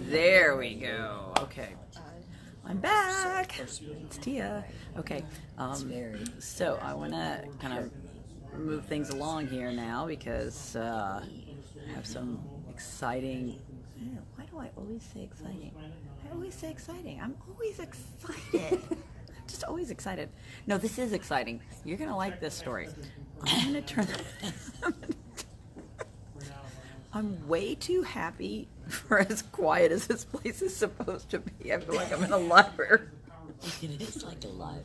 There we go. Okay. I'm back. It's Tia. Okay. So I want to kind of move things along here now because I have some exciting. Why do I always say exciting? I always say exciting. I'm always excited. I'm just always excited. No, this is exciting. You're going to like this story. I'm going to turn. I'm way too happy for as quiet as this place is supposed to be. I feel like I'm in a library. It is like a library.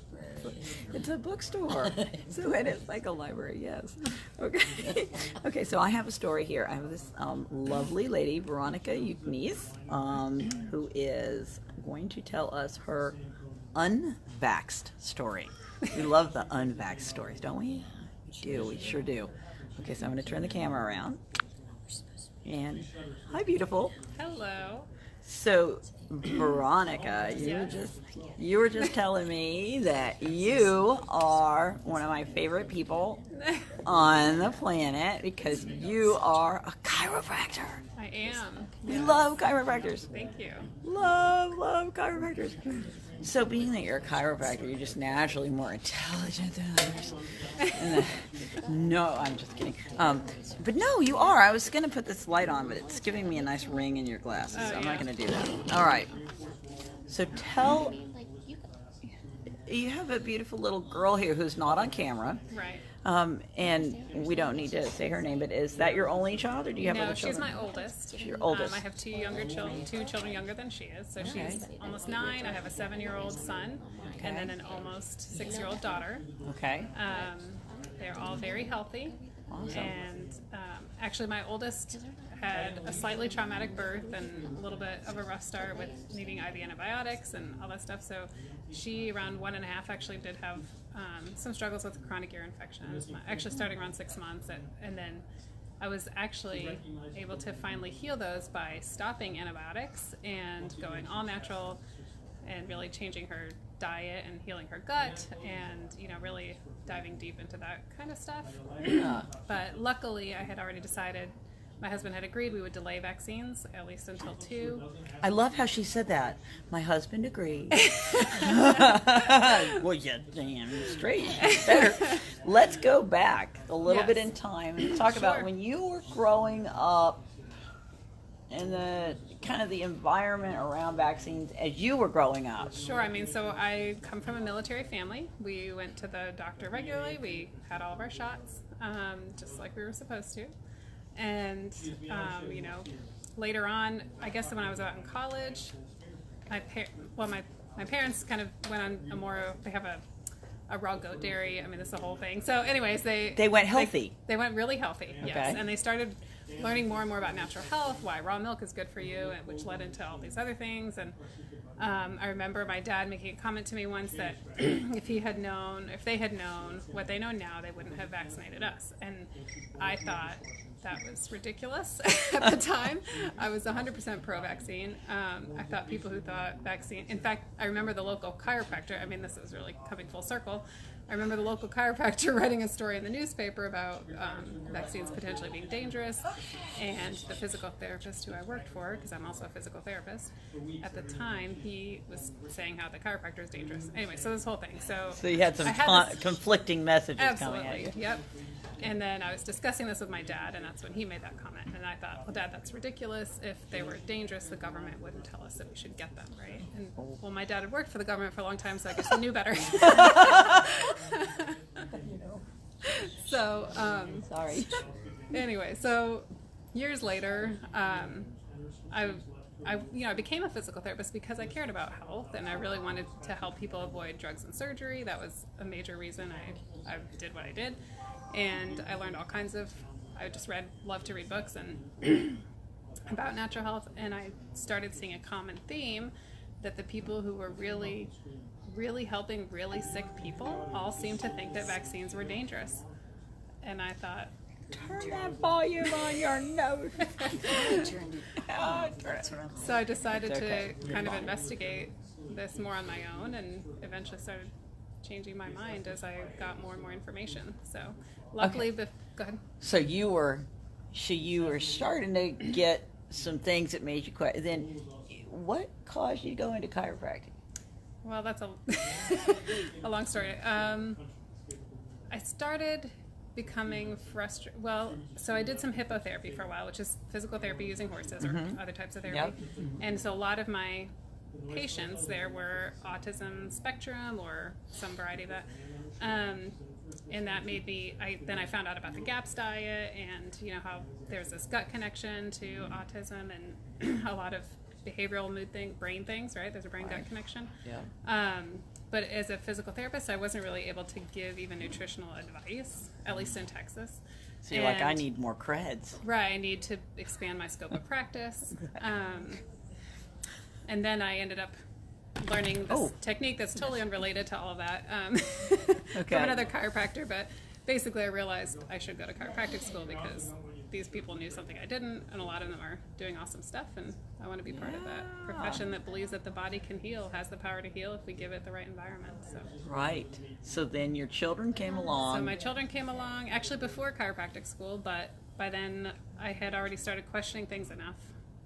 It's a bookstore. So it is like a library, yes. Okay. Okay, so I have a story here. I have this lovely lady, Veronica Jocknies, who is going to tell us her unvaxxed story. We love the unvaxxed stories, don't we? We do. We sure do. Okay, so I'm going to turn the camera around. And hi, beautiful. Hello. So, Veronica, you were just telling me that you are one of my favorite people on the planet because you are a chiropractor. I am. We love chiropractors. Thank you. Love chiropractors. So being that you're a chiropractor, you're just naturally more intelligent than others. No, I'm just kidding. But no, you are. I was going to put this light on, but it's giving me a nice ring in your glasses. So I'm not going to do that. All right. So you have a beautiful little girl here who's not on camera. Right. And we don't need to say her name, but is that your only child, or do you have other children? No, she's my oldest. She's your oldest. I have two children younger than she is. So she's almost 9. I have a 7-year-old son, and then an almost 6-year-old daughter. Okay. They're all very healthy. Awesome. And actually, my oldest had a slightly traumatic birth and a little bit of a rough start with needing IV antibiotics and all that stuff. So she, around 1.5, actually did have some struggles with chronic ear infections. Actually, starting around 6 months, and then I was actually able to finally heal those by stopping antibiotics and going all natural, and really changing her diet and healing her gut, and really diving deep into that kind of stuff. But luckily, I had already decided. My husband had agreed we would delay vaccines, at least until 2. I love how she said that. My husband agreed. Well, yeah, damn straight. Better. Let's go back a little bit in time and talk about when you were growing up and the kind of the environment around vaccines as you were growing up. Sure. I mean, so I come from a military family. We went to the doctor regularly. We had all of our shots, just like we were supposed to. And, later on, I guess when I was out in college, my parents kind of went on they have a raw goat dairy. I mean, that's the whole thing. So anyways, they went healthy. They went really healthy, yes. Okay. And they started learning more and more about natural health, why raw milk is good for you, which led into all these other things. And I remember my dad making a comment to me once that if they had known what they know now, they wouldn't have vaccinated us. And I thought that was ridiculous at the time. I was 100% pro-vaccine. I thought people who thought vaccine... In fact, I remember the local chiropractor. I mean, this is really coming full circle. I remember the local chiropractor writing a story in the newspaper about vaccines potentially being dangerous, and the physical therapist who I worked for, because I'm also a physical therapist, at the time, he was saying how the chiropractor is dangerous. Anyway, so this whole thing. So you had some conflicting messages coming at you. Yep. And then I was discussing this with my dad, and that's when he made that comment. And I thought, well, Dad, that's ridiculous. If they were dangerous, the government wouldn't tell us that we should get them, right? And well, my dad had worked for the government for a long time, so I guess he knew better. So, sorry. Anyway, so years later, I became a physical therapist because I cared about health, and I really wanted to help people avoid drugs and surgery. That was a major reason I did what I did. And I learned all kinds of, loved to read books and about natural health, and I started seeing a common theme that the people who were really, really helping really sick people all seemed to think that vaccines were dangerous. And I thought, turn that volume on your nose. So I decided to kind of investigate this more on my own, and eventually started changing my mind as I got more and more information. So luckily, go ahead. So you were starting to get some things that made you quit. Then what caused you to go into chiropractic? Well, that's a long story. I started becoming frustrated. Well, so I did some hippotherapy for a while, which is physical therapy using horses or other types of therapy. Yep. And so a lot of my patients there were autism spectrum or some variety of that. And that made me, then I found out about the GAPS diet and, you know, how there's this gut connection to autism and a lot of behavioral mood brain things, right? There's a brain-gut connection. Yeah. But as a physical therapist, I wasn't really able to give even nutritional advice, at least in Texas. So you're like, I need more creds. Right, I need to expand my scope of practice. And then I ended up learning this technique that's totally unrelated to all of that from another chiropractor. But basically, I realized I should go to chiropractic school because these people knew something I didn't, and a lot of them are doing awesome stuff, and I want to be part of that profession that believes that the body can heal, has the power to heal if we give it the right environment. So. Right. So then your children came along. So my children came along, actually before chiropractic school, but by then I had already started questioning things enough.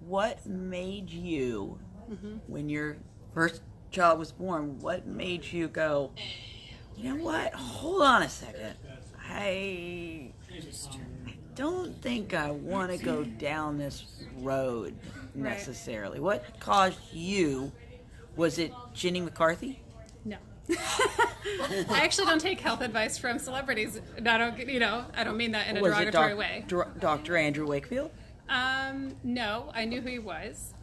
What made you, when your first child was born, what made you go, you know what, hold on a second, I don't think I want to go down this road necessarily. What caused you? Was it Jenny McCarthy? No. I actually don't take health advice from celebrities. I don't mean that in a derogatory way. Dr. Andrew Wakefield? No, I knew who he was,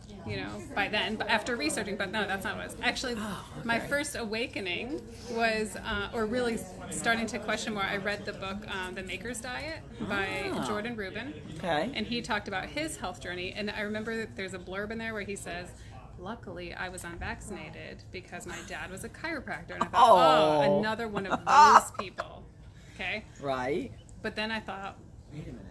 by then, but after researching, but no, that's not what it was. Actually, my first awakening was, or really starting to question more, I read the book, The Maker's Diet by Jordan Rubin. Okay. And he talked about his health journey, and I remember that there's a blurb in there where he says, luckily, I was unvaccinated because my dad was a chiropractor. And I thought, another one of those people. Okay? Right. But then I thought, wait a minute.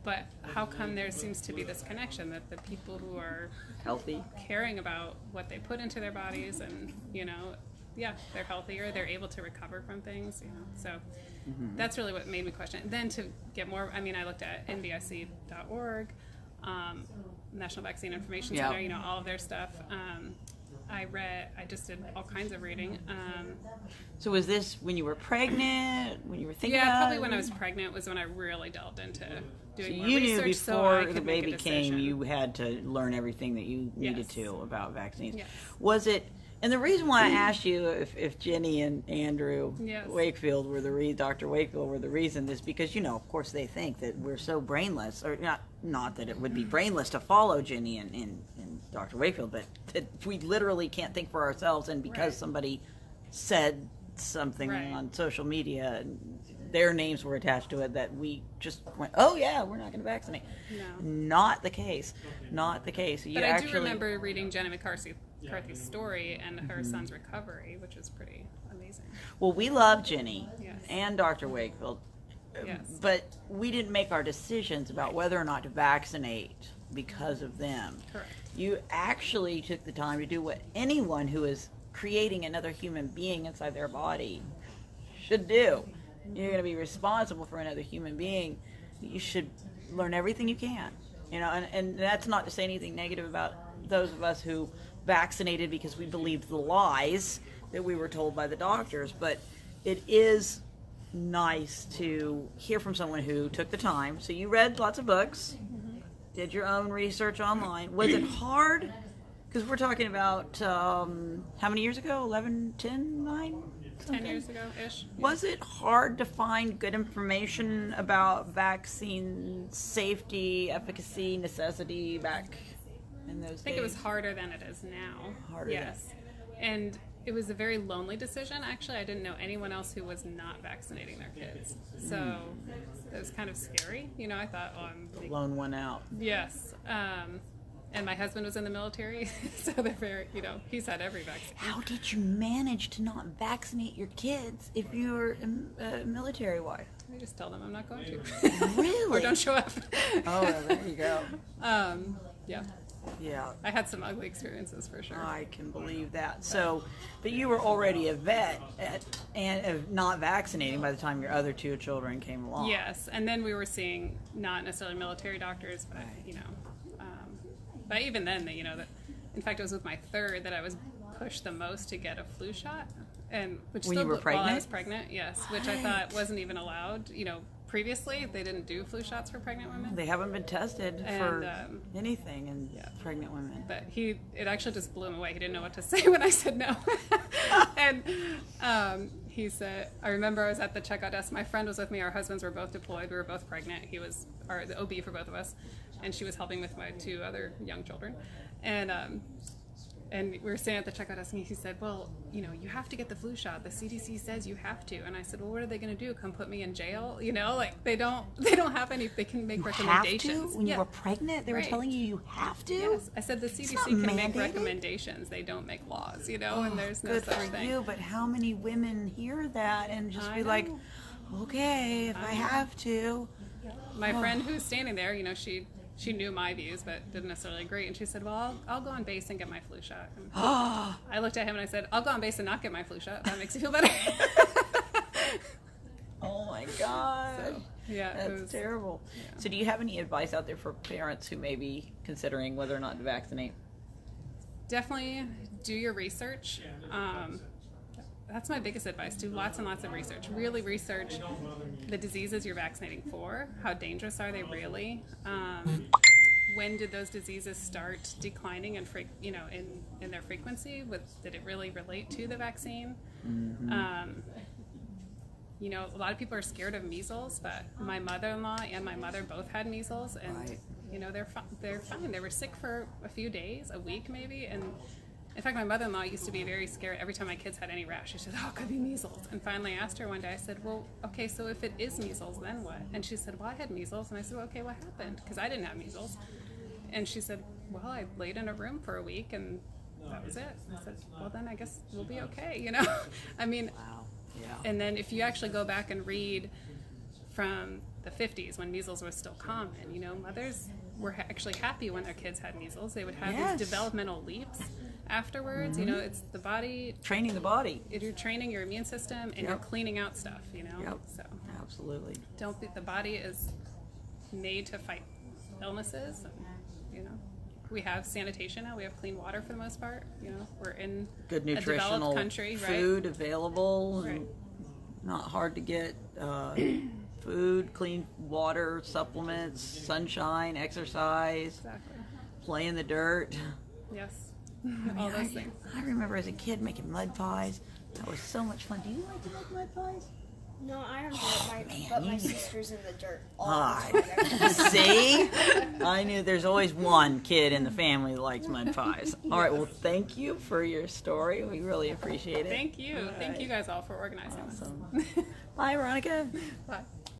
But how come there seems to be this connection that the people who are healthy, caring about what they put into their bodies and, they're healthier, they're able to recover from things, So that's really what made me question it. Then to get more, I looked at nvisc.org, National Vaccine Information Center, all of their stuff. I just did all kinds of reading. So was this when you were pregnant, when you were thinking about it? Probably when I was pregnant was when I really delved into doing more research. So you knew before the baby came, you had to learn everything that you needed to about vaccines. Yes. Was it, and the reason why I asked you if Jenny and Andrew Wakefield were Dr. Wakefield were the reason is because, of course they think that we're so brainless, or not that it would be brainless to follow Jenny and Dr. Wakefield, but that we literally can't think for ourselves, and because somebody said something on social media and their names were attached to it, that we just went, oh yeah, we're not going to vaccinate. No. Not the case. Not the case. But I do remember reading Jenny McCarthy's story and her son's recovery, which is pretty amazing. Well, we love Jenny and Dr. Wakefield, but we didn't make our decisions about whether or not to vaccinate because of them. Correct. You actually took the time to do what anyone who is creating another human being inside their body should do. You're going to be responsible for another human being. You should learn everything you can. And that's not to say anything negative about those of us who vaccinated because we believed the lies that we were told by the doctors, but it is nice to hear from someone who took the time. So you read lots of books, did your own research online. Was it hard? Because we're talking about how many years ago? 11, 10, 9? 10 years ago-ish. Was it hard to find good information about vaccine safety, efficacy, necessity back in those days? I think it was harder than it is now. Harder. Yes. And it was a very lonely decision. Actually, I didn't know anyone else who was not vaccinating their kids. So it was kind of scary. I thought, I'm the lone one out. Yes. And my husband was in the military, so they're very, he's had every vaccine. How did you manage to not vaccinate your kids if you were a military wife? I just tell them I'm not going to. Really? Or don't show up. Oh, well, there you go. Yeah. Yeah. I had some ugly experiences for sure. I can believe that. So, but you were already a vet and not vaccinating by the time your other two children came along. Yes, and then we were seeing not necessarily military doctors, but but even then, in fact, it was with my third that I was pushed the most to get a flu shot, and which When still you were while I pregnant? was pregnant, yes, which I thought wasn't even allowed. You know, previously they didn't do flu shots for pregnant women. They haven't been tested for anything in pregnant women. But it actually just blew him away. He didn't know what to say when I said no. And he said, I remember I was at the checkout desk. My friend was with me. Our husbands were both deployed. We were both pregnant. He was the OB for both of us, and she was helping with my 2 other young children. And we were standing at the checkout desk, and he said, well, you know, you have to get the flu shot. The CDC says you have to. And I said, well, what are they going to do? Come put me in jail? You know, like they don't have any, they can make recommendations. Have to? When you were pregnant, they were telling you have to? Yes. I said the CDC can make recommendations. They don't make laws, you know, and there's no good such for thing. you, but how many women hear that and just be like, okay, if I have to. My friend who's standing there, you know, she knew my views, but didn't necessarily agree. And she said, well, I'll go on base and get my flu shot. And I looked at him and I said, I'll go on base and not get my flu shot. If that makes you feel better. Oh my God. So, yeah. That's terrible. Yeah. So do you have any advice out there for parents who may be considering whether or not to vaccinate? Definitely do your research. That's my biggest advice. Do lots and lots of research. Really research the diseases you're vaccinating for. How dangerous are they really? When did those diseases start declining in their frequency? Did it really relate to the vaccine? Mm-hmm. You know, a lot of people are scared of measles, but my mother-in-law and my mother both had measles, and you know they're fine. They were sick for a few days, a week maybe, and in fact, my mother-in-law used to be very scared every time my kids had any rash. She said, oh, it could be measles. And finally I asked her one day, I said, well, okay, so if it is measles, then what? And she said, well, I had measles. And I said, well, okay, what happened? Because I didn't have measles. And she said, well, I laid in a room for a week and that was it. I said, well, then I guess we'll be okay, you know? I mean, wow. Yeah. And then if you actually go back and read from the 50s when measles was still common, you know, mothers were actually happy when their kids had measles. They would have these developmental leaps afterwards. You know, it's the body training the body. You're training your immune system and you're cleaning out stuff, you know. So absolutely, the body is made to fight illnesses, and, you know, we have sanitation now. We have clean water for the most part, you know. We're in good a developed country, food available, and not hard to get. Food, clean water, supplements, sunshine, exercise, play in the dirt. Yes. All those things. I remember as a kid making mud pies. That was so much fun. Do you like to make mud pies? No, I don't do it. But my sister's in the dirt all the time. See? I knew there's always one kid in the family that likes mud pies. All right, well, thank you for your story. We really appreciate it. Thank you. Thank you guys all for organizing this. Bye, Veronica. Bye.